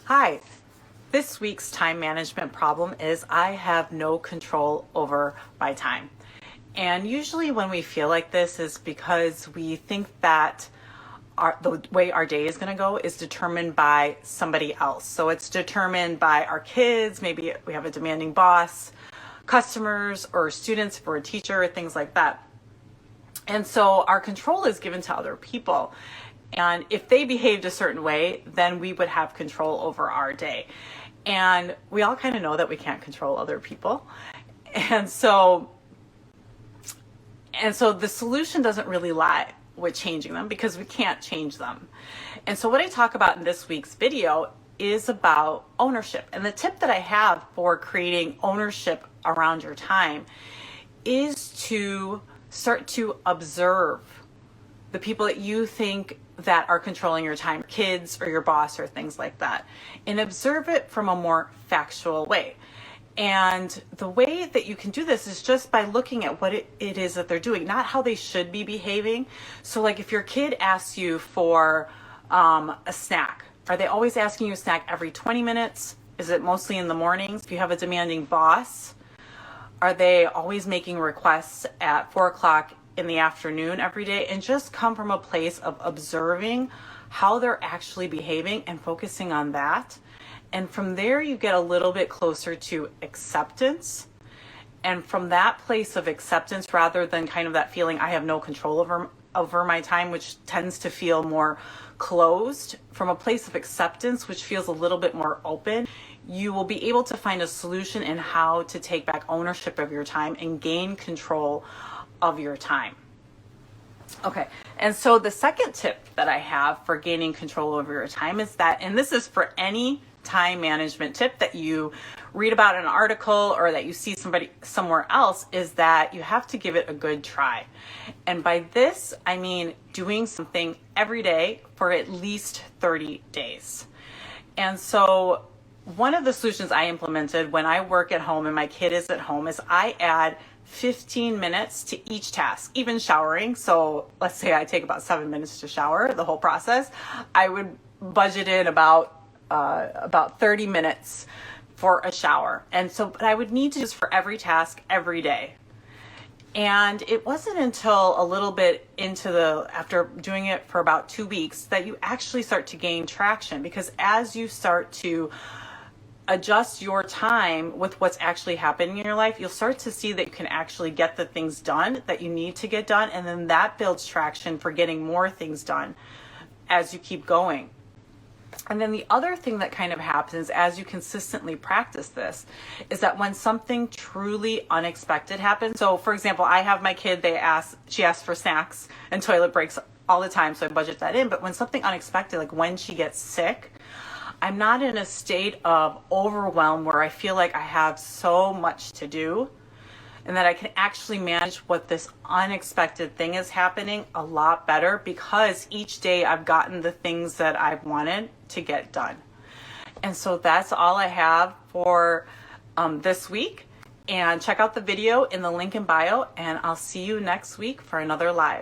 Hi, this week's time management problem is I have no control over my time. And usually when we feel like this is because we think that the way our day is going to go is determined by somebody else. So it's determined by our kids, maybe we have a demanding boss, customers, or students for a teacher, things like that. And so our control is given to other people. And if they behaved a certain way, then we would have control over our day. And we all kind of know that we can't control other people. And so the solution doesn't really lie with changing them because we can't change them. And so what I talk about in this week's video is about ownership. And the tip that I have for creating ownership around your time is to start to observe the people that you think that are controlling your time, kids or your boss or things like that, and observe it from a more factual way. And the way that you can do this is just by looking at what it is that they're doing, not how they should be behaving. So like if your kid asks you for a snack, are they always asking you a snack every 20 minutes? Is it mostly in the mornings? If you have a demanding boss, are they always making requests at 4 o'clock in the afternoon every day? And just come from a place of observing how they're actually behaving and focusing on that. And from there, you get a little bit closer to acceptance. And from that place of acceptance, rather than kind of that feeling I have no control over my time, which tends to feel more closed, from a place of acceptance, which feels a little bit more open, you will be able to find a solution in how to take back ownership of your time and gain control of your time. Okay, and so the second tip that I have for gaining control over your time is that, and this is for any time management tip that you read about in an article or that you see somewhere else, is that you have to give it a good try. And by this, I mean doing something every day for at least 30 days. And so one of the solutions I implemented when I work at home and my kid is at home is I add 15 minutes to each task, even showering. So let's say I take about 7 minutes to shower, the whole process. I would budget in about 30 minutes for a shower. And so, but I would need to just for every task every day. And it wasn't until a little bit after doing it for about 2 weeks that you actually start to gain traction, because as you start to adjust your time with what's actually happening in your life, you'll start to see that you can actually get the things done that you need to get done. And then that builds traction for getting more things done as you keep going. And then the other thing that kind of happens as you consistently practice this is that when something truly unexpected happens, so for example, I have my kid, she asks for snacks and toilet breaks all the time, so I budget that in. But when something unexpected, like when she gets sick, I'm not in a state of overwhelm where I feel like I have so much to do, and that I can actually manage what this unexpected thing is happening a lot better, because each day I've gotten the things that I've wanted to get done. And so that's all I have for this week. And check out the video in the link in bio, and I'll see you next week for another live.